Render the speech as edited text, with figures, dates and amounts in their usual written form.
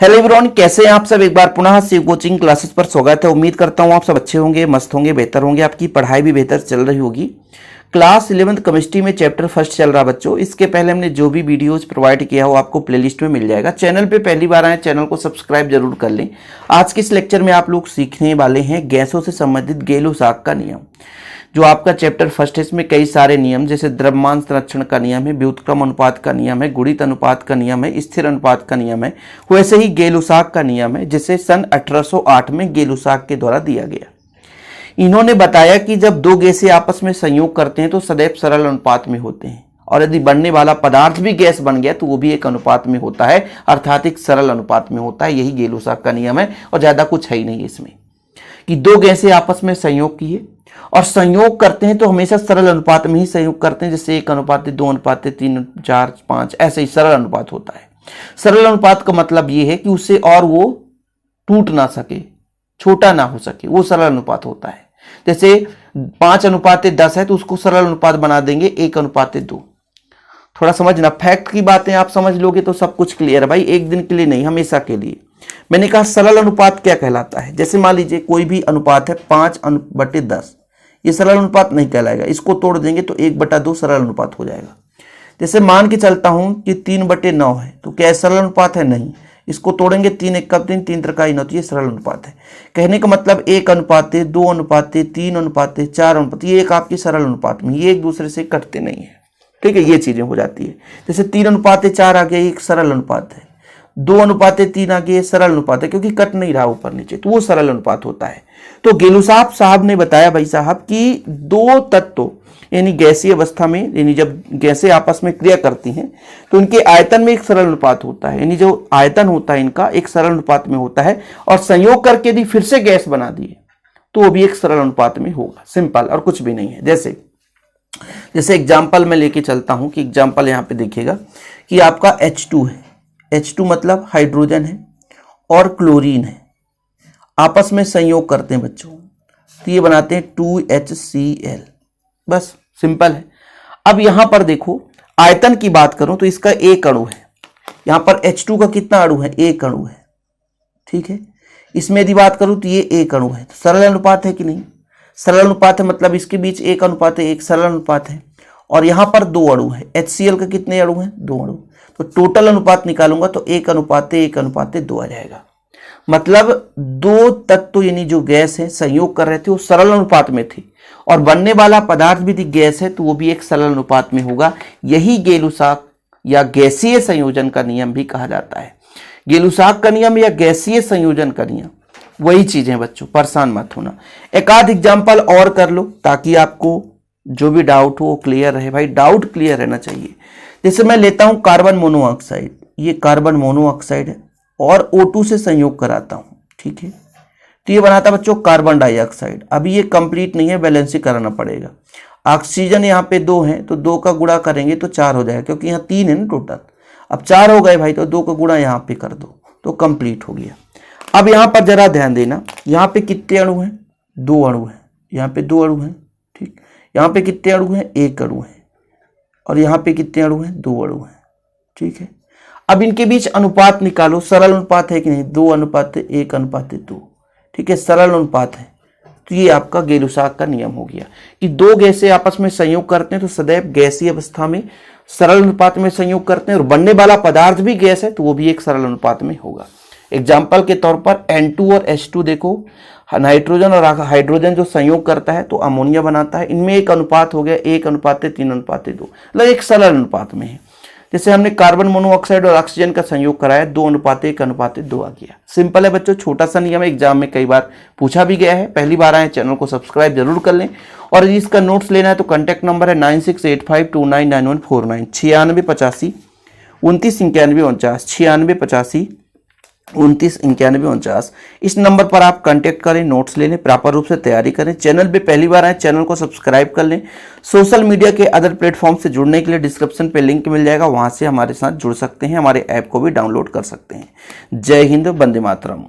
Hello everyone, कैसे हैं आप सब। एक बार पुनः शिव कोचिंग क्लासेस पर स्वागत है। उम्मीद करता हूं आप सब अच्छे होंगे, मस्त होंगे, बेहतर होंगे, आपकी पढ़ाई भी बेहतर चल रही होगी। क्लास 11th केमिस्ट्री में चैप्टर फर्स्ट चल रहा बच्चों। इसके पहले हमने जो भी वीडियोस प्रोवाइड किया हो आपको प्लेलिस्ट में मिल जाएगा। चैनल पे पहली बार आए, चैनल को सब्सक्राइब जरूर कर लें। आज के इस लेक्चर में आप लोग सीखने वाले हैं गैसों से संबंधित गेलो-साक का नियम। जो आपका चैप्टर फर्स्ट है, इसमें कई सारे नियम जैसे द्रव्यमान संरक्षण का नियम है, व्युत्क्रम अनुपात का नियम है, गुणित अनुपात का नियम है, स्थिर अनुपात का नियम है, वैसे ही गेलो-साक का नियम है जिसे सन 1808 में गेलो-साक के द्वारा दिया गया। इन्होंने बताया कि जब दो गैसें आपस में संयोग करते हैं तो सदैव सरल अनुपात में होते हैं, और यदि बनने वाला पदार्थ भी गैस बन गया तो वो भी एक अनुपात में होता है, अर्थात एक सरल अनुपात में होता है। यही गेलो-साक का नियम है और ज्यादा कुछ है ही नहीं इसमें, कि दो गैसें आपस में संयोग किए और संयोग करते हैं तो हमेशा सरल अनुपात में ही संयोग करते हैं, जैसे 1:2, 2:3, 4, 5, ऐसे ही सरल अनुपात होता है। सरल अनुपात का मतलब ये है कि उससे और वो टूट ना सके, छोटा ना हो सके, वो सरल अनुपात होता है। जैसे 5:10 है तो उसको सरल अनुपात बना देंगे 1:2। थोड़ा समझना, फैक्ट की बातें आप समझ लोगे तो सब कुछ क्लियर है भाई, एक दिन के लिए नहीं, हमेशा के लिए। मैंने कहा सरल अनुपात क्या कहलाता है। जैसे मान लीजिए कोई भी अनुपात है 5:10, ये सरल अनुपात नहीं कहलाएगा। इसको तोड़ देंगे तो 1/2 सरल अनुपात हो जाएगा। जैसे मान के चलता हूं कि 3/9 है, तो क्या सरल अनुपात है? नहीं। इसको तोड़ेंगे 3×1 3 3 9, तो ये सरल अनुपात है। कहने का मतलब 1:2, 2:3, 4:4, ये एक आपकी सरल अनुपात में, ये एक दूसरे से कटते नहीं है। ठीक है, ये चीजें हो जाती है। जैसे 3:4 आ गया, एक सरल अनुपात है। 2:3 आ गया, सरल अनुपात है, क्योंकि कट नहीं रहा ऊपर नीचे, तो वो सरल अनुपात होता है। तो गेलो-साक साहब ने बताया भाई साहब कि दो तत्व यानी गैसीय अवस्था में, यानी जब गैसें आपस में क्रिया करती हैं तो उनके आयतन में एक सरल अनुपात होता है, यानी जो आयतन होता है इनका एक सरल अनुपात में होता है, और संयोग करके यदि फिर से गैस बना दिए तो वो भी एक सरल अनुपात में होगा। सिंपल, और कुछ भी नहीं है। जैसे एग्जाम्पल मैं लेके चलता हूं कि एग्जाम्पल यहां पे देखिएगा कि आपका H2 है। H2 मतलब हाइड्रोजन है और क्लोरीन है, आपस में संयोग करते हैं बच्चों, तो ये बनाते हैं 2HCl। बस सिंपल है। अब यहां पर देखो, आयतन की बात करूं तो इसका एक अणु है। यहां पर H2 का कितना अणु है? एक अणु है। ठीक है, इसमें यदि बात करूं तो ये एक अणु है, तो सरल अनुपात है कि नहीं? सरल अनुपात है, मतलब इसके बीच 1:1 सरल अनुपात है। और यहां पर दो अणु है। HCl का कितने अणु है? दो अणु। तो टोटल अनुपात निकालूंगा तो 1:1:2 आ जाएगा। मतलब दो तत्व यानी जो गैस है संयोग कर रहे थे वो सरल अनुपात में थे, और बनने वाला पदार्थ भी यदि गैस है तो वो भी एक सरल अनुपात में होगा। यही गेलो-साक या गैसीय संयोजन का नियम भी कहा जाता है। गेलो-साक का नियम या गैसीय संयोजन का नियम वही चीज है बच्चों, परेशान मत होना। एक आध एग्जाम्पल और कर लो ताकि आपको जो भी डाउट हो क्लियर रहे। भाई डाउट क्लियर रहना चाहिए। जैसे मैं लेता हूं कार्बन मोनोऑक्साइड, ये कार्बन मोनोऑक्साइड है और O2 से संयोग कराता हूं। ठीक है, तो ये बनाता बच्चों कार्बन डाइऑक्साइड। अभी ये कंप्लीट नहीं है, बैलेंस ही कराना पड़ेगा। ऑक्सीजन यहाँ पे 2 है तो 2 का गुणा करेंगे तो 4 हो जाएगा, क्योंकि यहाँ 3 है ना टोटल। अब 4 हो गए भाई, तो 2 का गुणा यहाँ पे कर दो तो कंप्लीट हो गया। अब यहाँ पर जरा ध्यान देना, यहाँ पे कितने अणु हैं? 2 अणु हैं। यहाँ पे 2 अणु हैं। ठीक, यहाँ पे कितने अणु हैं? 1 अणु है। और यहाँ पे कितने अणु हैं? 2 अणु हैं। ठीक है, अब इनके बीच अनुपात निकालो। सरल अनुपात है कि नहीं? 2:1:2। ठीक है, सरल अनुपात है। तो ये आपका गेलो-साक का नियम हो गया कि दो गैसें आपस में संयोग करते हैं तो सदैव गैसीय अवस्था में सरल अनुपात में संयोग करते हैं, और बनने वाला पदार्थ भी गैस है तो वो भी एक सरल अनुपात में होगा। एग्जाम्पल के तौर पर N2 और H2 देखो, नाइट्रोजन और हाइड्रोजन जो संयोग करता है तो अमोनिया बनाता है। इनमें एक अनुपात हो गया 1:3:2, मतलब एक सरल अनुपात में है। जैसे हमने कार्बन मोनोऑक्साइड और ऑक्सीजन का संयोग कराया 2:1:2 आ गया। सिंपल है बच्चों, छोटा सा नियम है, एग्जाम में कई बार पूछा भी गया है। पहली बार आए चैनल को सब्सक्राइब जरूर कर लें, और यदि इसका नोट्स लेना है तो कांटेक्ट नंबर है 9685299149, 9685 299149, 9685 299149। इस नंबर पर आप कांटेक्ट करें, नोट्स ले लें, प्रॉपर रूप से तैयारी करें। चैनल पे पहली बार आए चैनल को सब्सक्राइब कर लें। सोशल मीडिया के अदर प्लेटफॉर्म से जुड़ने के लिए डिस्क्रिप्शन पे लिंक मिल जाएगा, वहां से हमारे साथ जुड़ सकते हैं, हमारे ऐप को भी डाउनलोड कर सकते हैं। जय हिंद, वंदे मातरम।